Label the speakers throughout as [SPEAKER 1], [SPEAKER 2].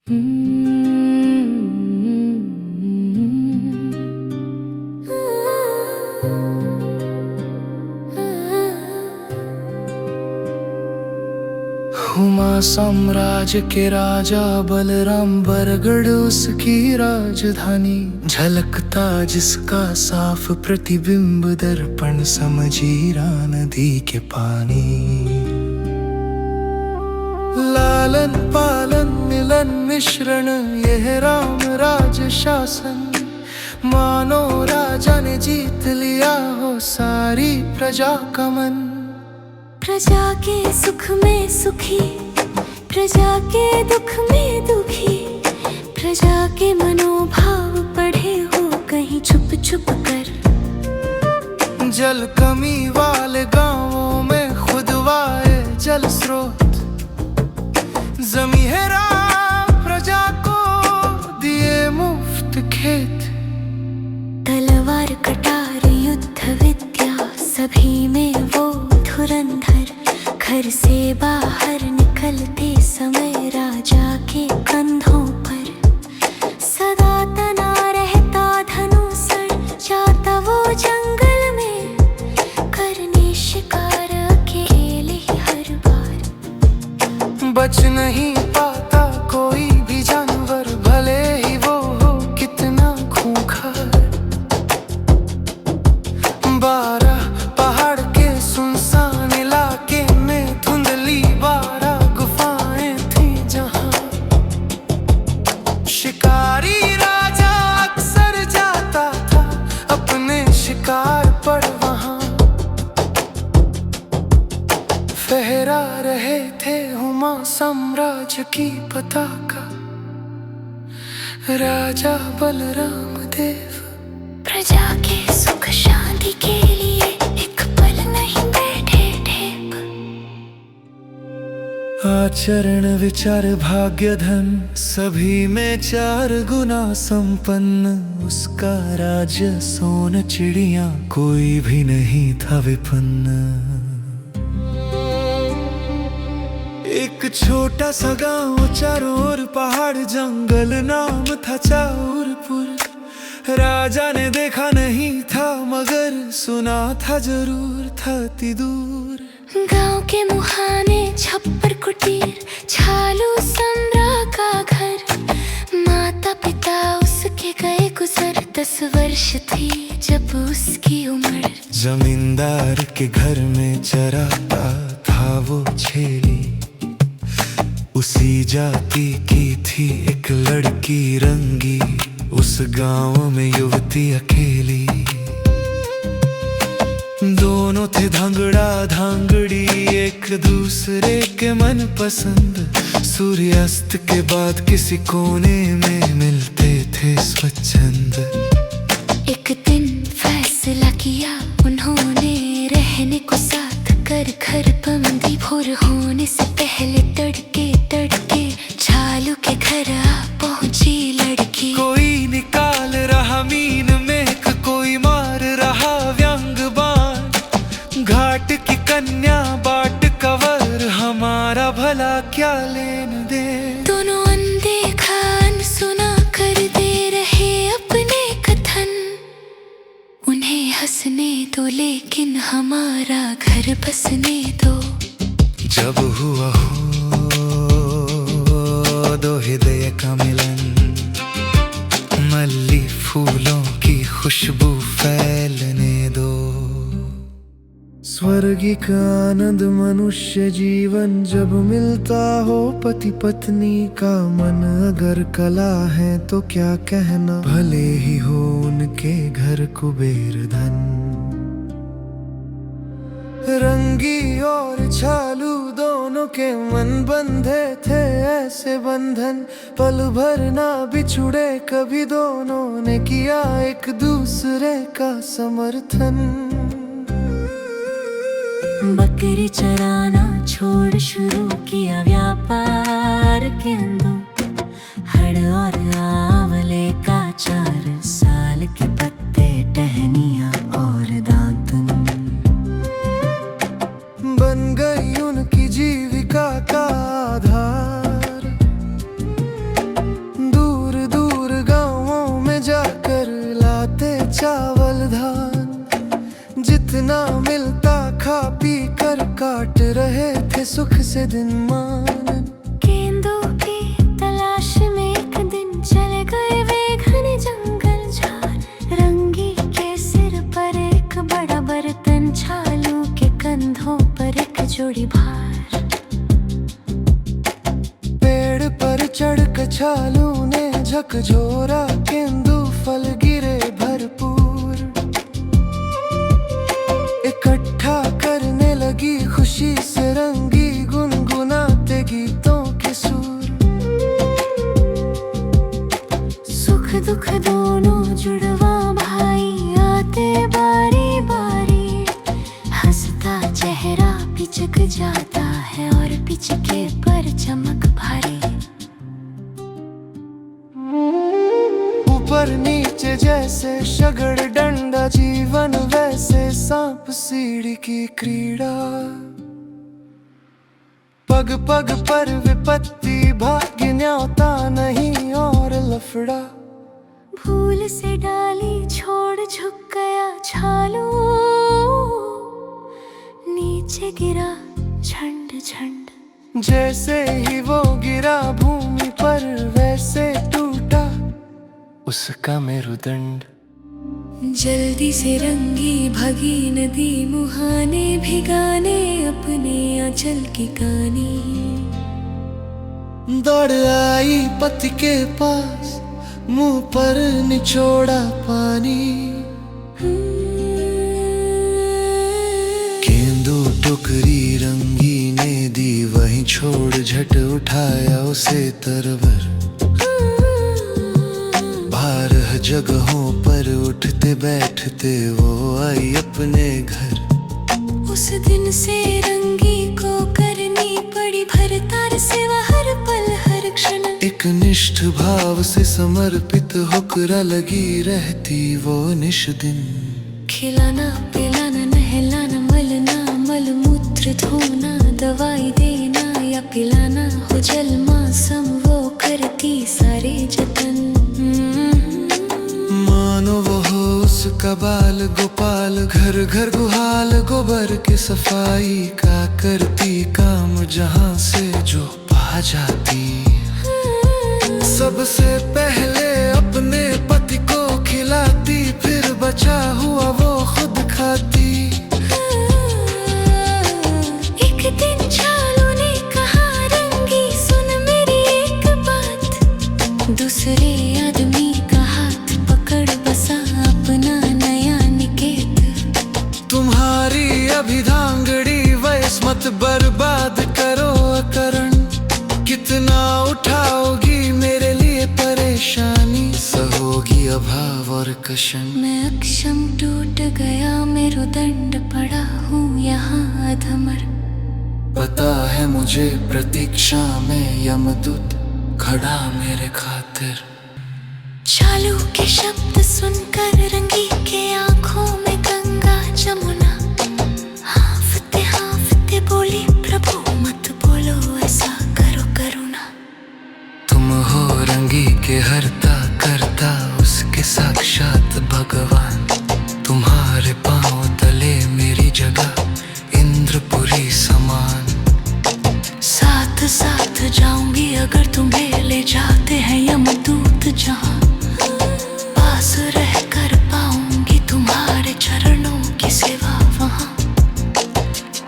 [SPEAKER 1] हुमा साम्राज्य के राजा बलराम बरगढ़ उसकी राजधानी, झलकता जिसका साफ प्रतिबिंब दर्पण समझीरा नदी के पानी। लालन पालन मिलन मिश्रण यह राम राज शासन, मानो राजा ने जीत लिया हो सारी प्रजा का मन।
[SPEAKER 2] प्रजा के सुख में सुखी, प्रजा के दुख में दुखी, प्रजा के मनोभाव पढ़े हो कहीं छुप छुप कर।
[SPEAKER 1] जल कमी वाले गांवों में खुदवाए जल स्रोत, जमी है राम प्रजा को दिए मुफ्त खेत।
[SPEAKER 2] तलवार कटार युद्ध विद्या सभी में वो धुरंधर, घर से बाहर निकलते समय राजा के कंधों पर सदा तना रहता धनुषर। जाता वो जंगल में करने शिकार अकेले ही हर बार।
[SPEAKER 1] बच नहीं पाता कोई भी जानवर, भले ही वो हो कितना खूंखार। 12 पहाड़ के सुनसान इलाके में धुंधली 12 गुफाएं थी जहां शिकारी राजा अक्सर जाता था अपने शिकार पर। वहां फहरा रहे थे हुमा साम्राज्य की पताका, राजा बलराम देव।
[SPEAKER 2] प्रजा के सुख शांति के लिए एक पल नहीं बैठे ढेप।
[SPEAKER 1] आचरण विचार भाग्य धन सभी में 4 गुना संपन्न, उसका राज्य सोन चिड़िया कोई भी नहीं था विपन्न। एक छोटा सा गांव चारों ओर पहाड़ जंगल, नाम था चाउरपुर। राजा ने देखा नहीं था मगर सुना था जरूर था अति दूर।
[SPEAKER 2] गांव के मुहाने छप्पर कुटीर, छालू सम्रा का घर। माता पिता उसके गए गुजर, 10 वर्ष थी जब उसकी उम्र।
[SPEAKER 1] जमींदार के घर में चराता था वो छेली, उसी जाति की थी एक लड़की रंगी। उस गांव में युवती अकेली, दोनों थे धांगड़ा धांगड़ी एक दूसरे के मन पसंद। सूर्यास्त के बाद किसी कोने में मिलते थे स्वच्छंद।
[SPEAKER 2] एक दिन फैसला किया उन्होंने रहने को साथ कर, घर बंदी भोर होने से पहले तड़के तड़के छालू के घर आ पहुंची लड़की।
[SPEAKER 1] कोई निकाल रहा मीन में, कोई मार रहा व्यंग बाण। घाट की कन्या बाट कवर, हमारा भला क्या लेन दे।
[SPEAKER 2] दोनों अनदेखा अनसुना कर दे रहे अपने कथन। उन्हें हंसने दो लेकिन हमारा घर बसने दो।
[SPEAKER 1] जब हुआ हो दो हृदय का मिलन, मल्ली फूलों की खुशबू फैलने दो। स्वर्गिक आनंद मनुष्य जीवन जब मिलता हो पति पत्नी का मन। अगर कला है तो क्या कहना, भले ही हो उनके घर कुबेर धन। रंगी और छालू दोनों के मन बंधे थे ऐसे बंधन, पल भर ना बिछुड़े कभी। दोनों ने किया एक दूसरे का समर्थन।
[SPEAKER 2] बकरी चराना छोड़ शुरू किया व्यापार केंद्र। हड़ और आंवले का 4 साल के पत्ते, टहनियां और दातुन
[SPEAKER 1] बन गई उनकी जीविका का आधार। सुख से दिन मानन।
[SPEAKER 2] गेंदों की तलाश में एक दिन चले गए वे घने जंगल झाड़। रंगी के सिर पर एक बड़ा बर्तन, छालू के कंधों पर एक जोड़ी भार।
[SPEAKER 1] पेड़ पर चढ़ कर छालू ने झकझोरा, केंदू फल गिरे भरपूर। इकट्ठा करने लगी खुशी से रंगी, गुनगुनाते गीतों के सुर।
[SPEAKER 2] सुख दुख दोनों जुड़वा भाई आते बारी बारी। हंसता चेहरा पिचक जाता है और पिचके पर चमक भारी।
[SPEAKER 1] ऊपर नीचे जैसे शगड़ डंडा, जीवन वैसे सांप सीढ़ी की क्रीड़ा। पग पग पर विपत्ति, भाग्य न्योता नहीं और लफड़ा।
[SPEAKER 2] भूल से डाली छोड़ झुक गया छालू, नीचे गिरा झंड झंड।
[SPEAKER 1] जैसे ही वो गिरा भूमि पर, वैसे टूटा उसका मेरुदंड।
[SPEAKER 2] जल्दी से रंगी भगी नदी, मुहाने भिगाने अपने आंचल की कहानी।
[SPEAKER 1] दौड़ आई पति के पास, मुंह पर निचोड़ा पानी। केंदू टोकरी रंगी ने दी, वहीं छोड़ झट उठाया उसे तरवर। 12 जगहों पर उठते बैठते वो आई अपने घर।
[SPEAKER 2] उस दिन से रंगी को करनी पड़ी भरतार सेवा, हर पल हर क्षण।
[SPEAKER 1] एक निष्ठ भाव से समर्पित होकर लगी रहती वो निश दिन।
[SPEAKER 2] खिलाना पिलाना नहलाना मलना, मल मूत्र धोना, दवाई देना या पिलाना हो जल मासम, वो करती सारे जतन।
[SPEAKER 1] मानो वो हो उसका बाल गोपाल, घर घर गुहाल गोबर की सफाई का करती काम, जहाँ से जो पा जाती। सबसे पहले अपने पति को खिलाती, फिर बचा हुआ वो खुद खाती।
[SPEAKER 2] एक दिन छालू ने कहा रंगी सुन मेरी एक बात। दूसरे आदमी का हाथ पकड़ बसा अपना नया निकेत।
[SPEAKER 1] तुम्हारी अभिधांगड़ी वयस मत बर्बाद करो अकरण। कितना उठाओगी मेरे लिए परेशानी, सहोगी अभाव और कशन।
[SPEAKER 2] मैं अक्षम टूट गया मेरुदंड, पड़ा हूँ यहाँ अधमर।
[SPEAKER 1] पता है मुझे प्रतीक्षा में यमदूत खड़ा मेरे खातिर।
[SPEAKER 2] छालू के शब्द सुनकर रंगी के आंखों में गंगा जमुना। हांफते हांफते बोली प्रभु मत बोलो ऐसा, करो करुणा।
[SPEAKER 1] तुम हो रंगी के हरता करता, उसके साक्षात भगवान। तुम्हारे पांव तले मेरी जगह इंद्रपुरी समान।
[SPEAKER 2] साथ साथ जाऊंगी अगर तुम्हें ले जाते हैं यमदूत, जहाँ पास रह कर पाऊंगी तुम्हारे चरणों की सेवा वहाँ।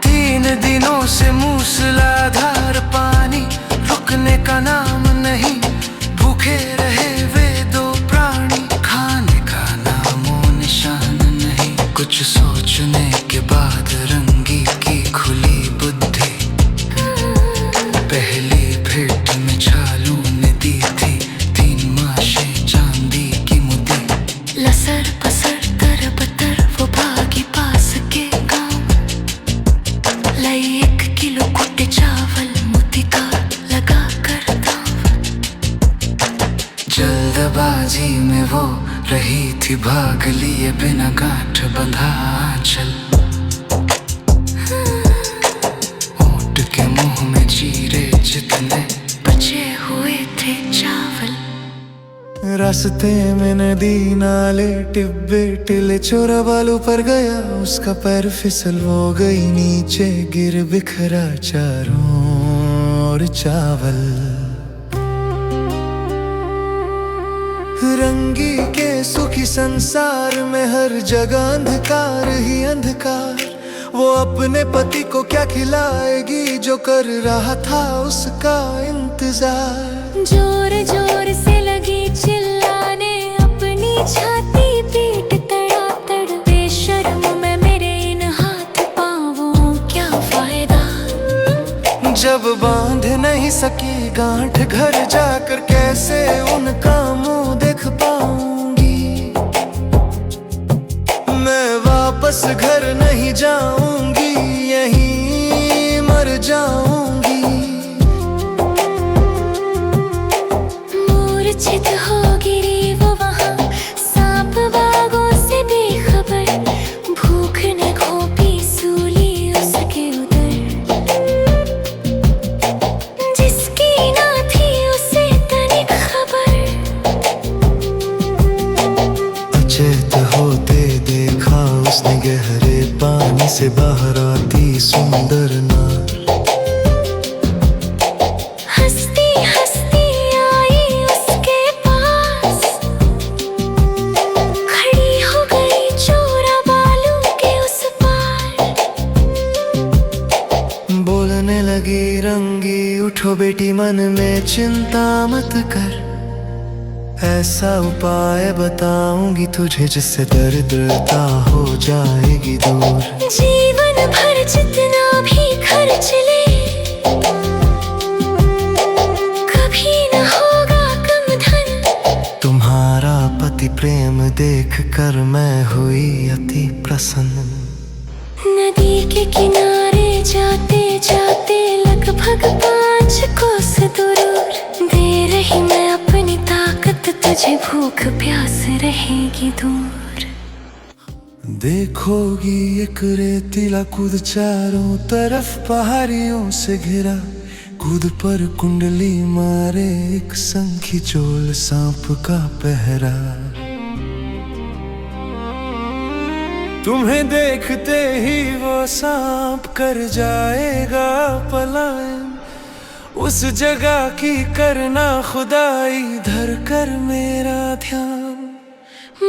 [SPEAKER 1] 3 दिनों से मूसलाधार पानी, रुकने का नाम नहीं। भूखे रहे वे 2 प्राणी, खाने का नामो निशान नहीं। कुछ सोचने के बाद रंगी की खुली बुद्धि। पहली भेंट में छालू ने दी थी 3 माशे चांदी की मुद्दी।
[SPEAKER 2] लसर पसर तर बतर वो भागी पास के गांव। लाई 1 किलो कुटे चावल, मोती का लगा कर दाव।
[SPEAKER 1] जल्दबाजी में वो रही थी, भाग लिए बिना गांठ बंधा आंचल। ऊंट के मुंह में चीरे जितने
[SPEAKER 2] बचे हुए थे चावल।
[SPEAKER 1] रास्ते में नदी नाले टिब्बे टिले चोरा बालू पर गया, उसका पैर फिसल वो गई नीचे, गिर बिखरा चारों ओर चावल। रंगी के सुखी संसार में हर जगह अंधकार ही अंधकार, वो अपने पति को क्या खिलाएगी जो कर रहा था उसका इंतजार।
[SPEAKER 2] जोर जोर से लगी चिल्लाने, अपनी छाती पीट तड़ातड़, बेशर्म मैं मेरे इन हाथ पांवों क्या फायदा।
[SPEAKER 1] जब बांध नहीं सकी गांठ घर जाकर कैसे उनका मुंह देख पाऊंगी, मैं वापस घर नहीं जाऊंगी, यहीं मर जाऊंगी।
[SPEAKER 2] मूर्छित हो गिरी वो वहाँ, सांप बागों से बेखबर, भूख ने घोंपी सूली उसके उदर, जिसकी ना थी उसे तनिक खबर।
[SPEAKER 1] अचेत होते देखा उसने गहरे पानी से बाहर आती सुंदर नार,
[SPEAKER 2] हंसती हंसती आई उसके पास, खड़ी हो गई चोरा बालू के उस पार।
[SPEAKER 1] बोलने लगी रंगी, उठो बेटी मन में चिंता मत कर, ऐसा उपाय बताऊंगी तुझे जिससे दरिद्रता हो जाएगी दूर।
[SPEAKER 2] जीवन भर जितना भी खर्च ले, कभी न होगा कम धन।
[SPEAKER 1] तुम्हारा पति प्रेम देख कर मैं हुई अति प्रसन्न।
[SPEAKER 2] नदी के किनारे जाते जाते लगभग 5 कोस दूर, दे रही मैं अपनी ताकत तुझे, भूख प्यास रहेगी दूर।
[SPEAKER 1] देखोगी एक रेतीला कूद चारों तरफ पहाड़ियों से घिरा, कूद पर कुंडली मारे एक संखी चोल सांप का पहरा। तुम्हें देखते ही वो सांप कर जाएगा पलायन, उस जगह की करना खुदाई, धर कर मेरा ध्यान।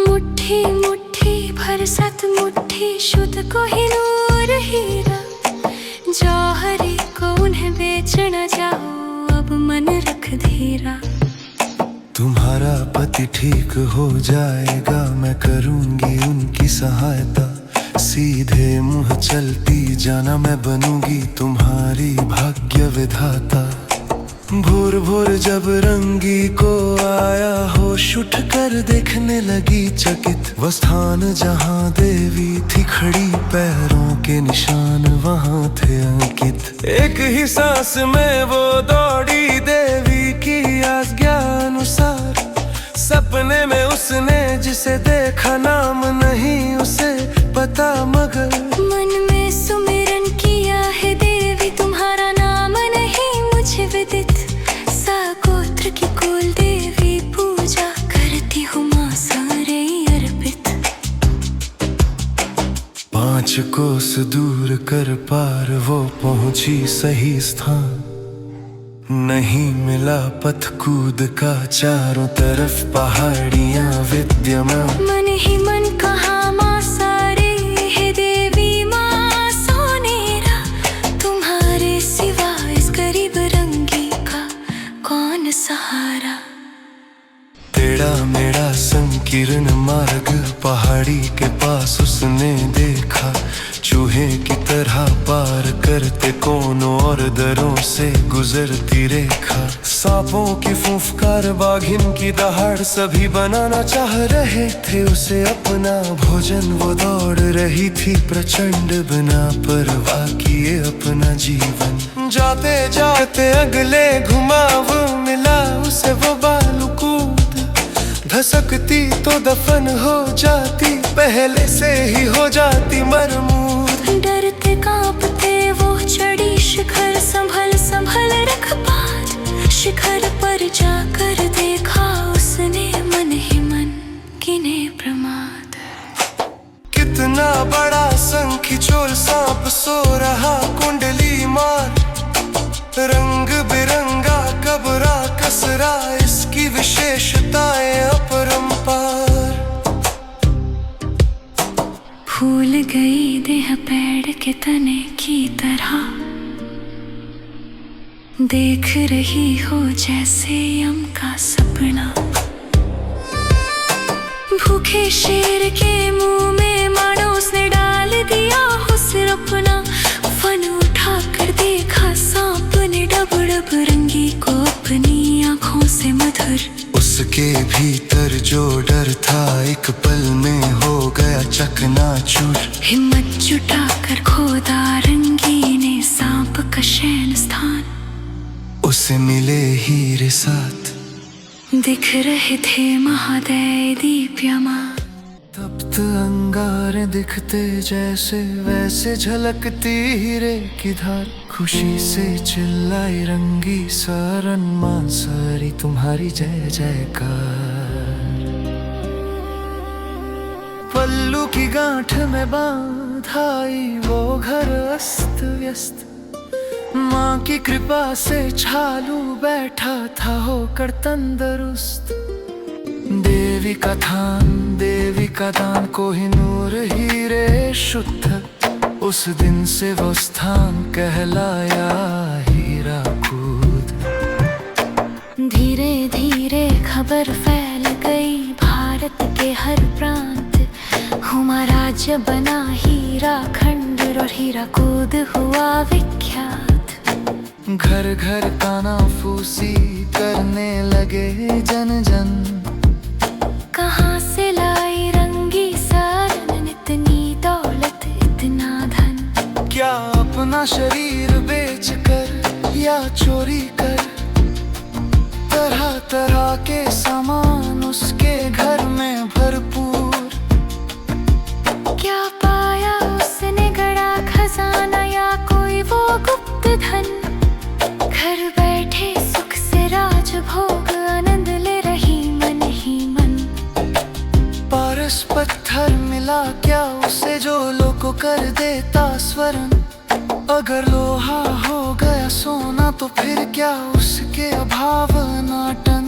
[SPEAKER 2] मुट्ठी मुट्ठी भर 7 मुट्ठी शुद्ध कोहिनूर हीरा, जौहरी को उन्हें बेच न जाओ अब मन रख धीरा।
[SPEAKER 1] तुम्हारा पति ठीक हो जाएगा, मैं करूंगी उनकी सहायता, सीधे मुंह चलती जाना, मैं बनूंगी तुम्हारी भाग्य विधाता। भोर भोर जब रंगी को आया होश, उठ कर देखने लगी चकित, वो स्थान जहाँ देवी थी खड़ी, पैरों के निशान वहाँ थे अंकित। एक ही सांस में वो दौड़ी देवी की आज्ञा अनुसार, सपने में उसने जिसे देखा नाम नहीं उसे पता, मगर
[SPEAKER 2] मन में सुमिरन किया है देवी तुम्हारा नाम नहीं मुझे विदित। सागोत्र की कुल देवी पूजा करती हूँ माँ सारे अर्पित।
[SPEAKER 1] 5 कोस दूर कर पार वो पहुंची सही स्थान, नहीं मिला पथ कूद का, चारों तरफ पहाड़ियां विद्यमान।
[SPEAKER 2] मन ही मन कहा माँ सारे है देवी माँ सोनेरा, तुम्हारे सिवा इस गरीब रंगी का कौन सहारा।
[SPEAKER 1] टेढ़ा मेढ़ा संकीर्ण मार्ग पहाड़ी के पास उसने देखा, चूहे की तरह पार करते कोनों और दरों से गुजरती रेखा। सांपों की फुफकार बाघिन की दहाड़ सभी बनाना चाह रहे थे उसे अपना भोजन, वो दौड़ रही थी प्रचंड बिना परवाह किए अपना जीवन। जाते जाते अगले घुमाव मिला उसे वो बालू कूद, धसकती तो दफन हो जाती, पहले से ही हो जाती मरमूद।
[SPEAKER 2] डरते कांपते वो चढ़ी शिखर, संभल संभल रख पार, शिखर पर जाकर देखा उसने
[SPEAKER 1] बड़ा संखी चोर सांप सो रहा कुंडली मार। रंग बिरंगा कबरा कसरा इसकी विशेषताएं अपरंपार।
[SPEAKER 2] फूल गई देह पेड़ के तने की तरह, देख रही हो जैसे यम का सपना। भूखे शेर के मुंह में मानो उसने डाल दिया हो सिर अपना। फन उठा कर देखा सांप ने डब डब रंगी को अपनी आंखों से मधुर।
[SPEAKER 1] उसके भीतर जो डर था एक पल में हो गया चकनाचूर।
[SPEAKER 2] हिम्मत जुटा कर खोदा रंगी ने सांप का शयन स्थान।
[SPEAKER 1] उसे मिले हीरे साथ
[SPEAKER 2] दिख रहे थे महादय दीप्यमान।
[SPEAKER 1] तप्त अंगारे दिखते जैसे वैसे झलकती हीरे की धार। खुशी से चिल्लाई रंगी सारन मां सारी तुम्हारी जय जयकार। पल्लू की गांठ में बांधाई वो घर अस्त व्यस्त। माँ की कृपा से छालू बैठा था होकर तंदुरुस्त। देवी का दान कोहिनूर हीरे शुद्ध। उस दिन से वो स्थान कहलाया हीरा कूद।
[SPEAKER 2] धीरे धीरे खबर फैल गई भारत के हर प्रांत। हुमा राज्य बना हीरा खंड और हीरा कूद हुआ विख्यात।
[SPEAKER 1] घर घर कानाफूसी करने लगे जन जन।
[SPEAKER 2] कहाँ से लाई रंगी सारन इतनी दौलत इतना धन।
[SPEAKER 1] क्या अपना शरीर बेच कर या चोरी कर। तरह तरह के सामान उसके घर में भरपूर।
[SPEAKER 2] क्या पाया उसने गड़ा खजाना या कोई वो गुप्त धन। घर बैठे सुख से राज भोग आनंद ले रही मन ही मन।
[SPEAKER 1] पारस पत्थर मिला क्या उसे जो लोगों कर देता स्वरण। अगर लोहा हो गया सोना तो फिर क्या उसके अभाव नाटन।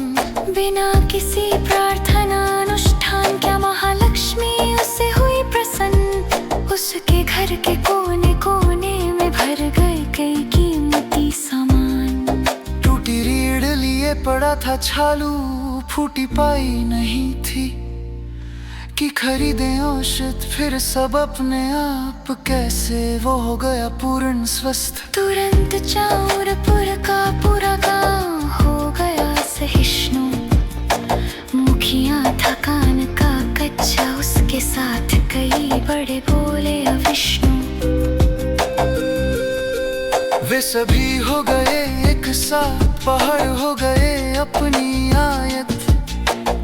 [SPEAKER 2] बिना किसी प्रार्थना अनुष्ठान क्या महालक्ष्मी उसे हुई प्रसन्न। उसके घर के कोने कोने में भर गए कई कीमती सामान।
[SPEAKER 1] टूटी रीढ़ लिए पड़ा था छालू फूटी पाई नहीं थी। कि खरीदे औषध फिर सब अपने आप कैसे वो हो गया पूर्ण स्वस्थ।
[SPEAKER 2] तुरंत चाउरपुर का पूरा गांव हो गया सहिष्णु। मुखिया था कान का कच्चा उसके साथ कई बड़े बोले अविष्णु।
[SPEAKER 1] वे सभी हो गए एक साथ पहाड़ हो गए अपनी आयत।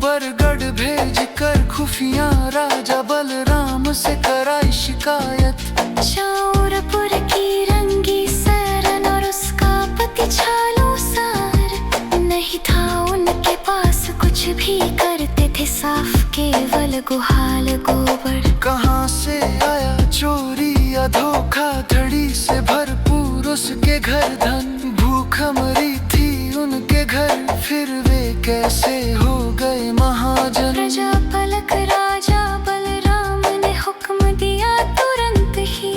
[SPEAKER 1] बरगढ़ भेज कर खुफिया राजा बलराम से कराई शिकायत।
[SPEAKER 2] चाउरपुर की रंगी सरन और उसका पति छालू सार। नहीं था उनके पास कुछ भी करते थे साफ केवल गुहाल गोबर।
[SPEAKER 1] कहाँ से आया चोरी या धोखाधड़ी से भरपूर उसके घर धन। भूख मरी थी उनके घर फिर वे कैसे हो गए महाजन।
[SPEAKER 2] प्रजा पलक राजा बलराम ने हुक्म दिया तुरंत ही।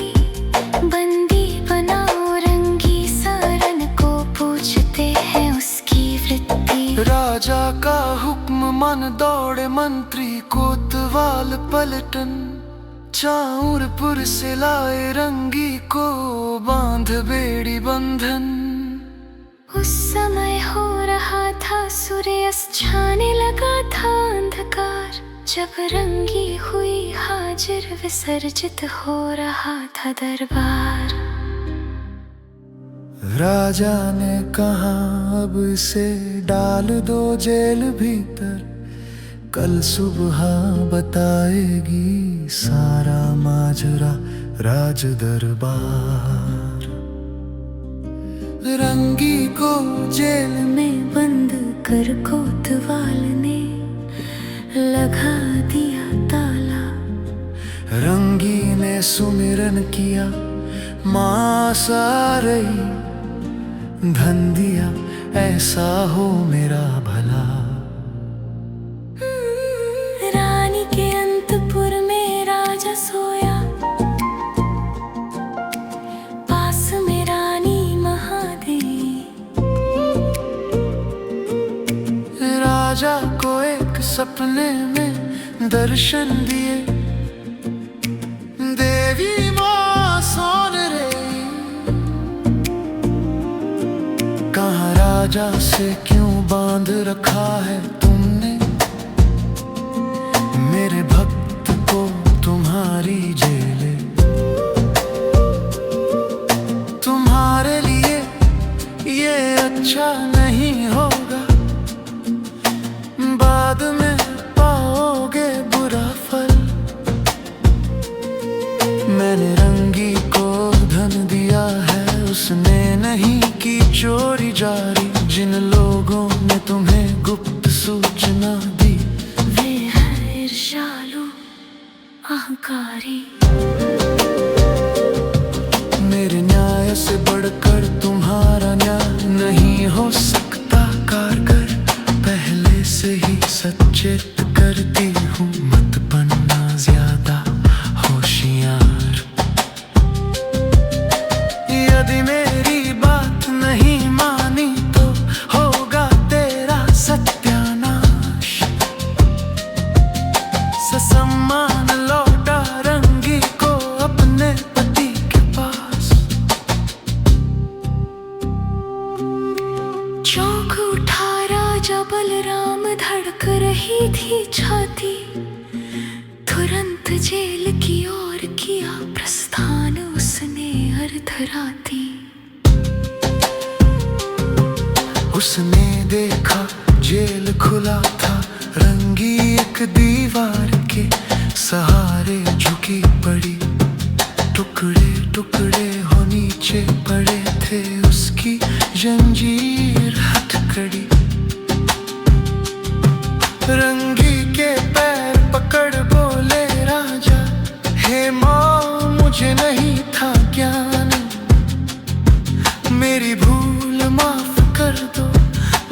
[SPEAKER 2] बंदी बनाओ रंगी सारन को पूछते हैं उसकी वृत्ति।
[SPEAKER 1] राजा का हुक्म मन दौड़े मंत्री कोतवाल पलटन। चाउरपुर से लाए रंगी को बांध बेड़ी बंधन।
[SPEAKER 2] उस समय हो रहा था सूर्यास्त छाने लगा था अंधकार। जब रंगी हुई हाजिर विसर्जित हो रहा था दरबार।
[SPEAKER 1] राजा ने कहा अब इसे डाल दो जेल भीतर। कल सुबह बताएगी सारा माजरा राज दरबार। रंगी को
[SPEAKER 2] जेल में बंद कर कोतवाल ने लगा दिया ताला।
[SPEAKER 1] रंगी ने सुमिरन किया, माँ सा रही, धन दिया ऐसा हो मेरा भला।
[SPEAKER 2] रानी के अंतपुर में राजा सोया, पास में रानी महादेवी।
[SPEAKER 1] राजा को एक सपने में दर्शन दिए, देवी माँ सोन रही। कहाँ राजा से क्यों बांध रखा है तुमने, मेरे भक्त को तुम्हारी जेले। तुम्हारे लिए ये अच्छा नहीं होगा, बाद में पाओगे बुरा फल। मैंने रंगी को धन दिया है, उसने नहीं की चोरी जारी। जिन लोगों ने तुम्हें गुप्त सूचना दी,
[SPEAKER 2] वे हैं ईर्ष्यालु अहंकारी।
[SPEAKER 1] मेरे न्याय से बढ़कर तुम्हारा न्याय नहीं हो सकता कारगर। पहले से ही सचेत करती हूँ, मत बनना ज्यादा होशियार। यदि मेरी बात नहीं मानी तो होगा तेरा सत्यानाश। ससम्मान लौटा रंगी को अपने पति के पास।
[SPEAKER 2] चौंक उठा राजा बलराम, धड़क रही थी छाती। तुरंत जेल की ओर किया प्रस्थान उसने अर्धराती।
[SPEAKER 1] उसने देखा जेल खुला था, रंगी एक दीवार के सहारे झुकी पड़ी। टुकड़े टुकड़े हो नीचे पड़े थे उसकी जंजीर हथकड़ी। रंगी के पैर पकड़ बोले राजा, हे माँ मुझे नहीं था ज्ञान, मेरी भूल माफ कर दो,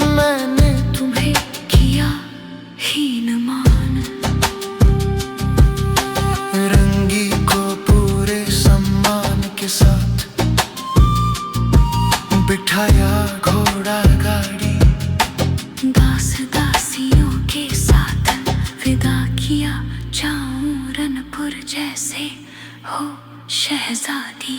[SPEAKER 1] मैंने
[SPEAKER 2] तुम्हें किया हीन मान।
[SPEAKER 1] रंगी को पूरे सम्मान के साथ बिठाया घोड़ा गाड़ी।
[SPEAKER 2] दास दासियों के साथ विदा किया, जाऊं रनपुर जैसे हो शहजादी।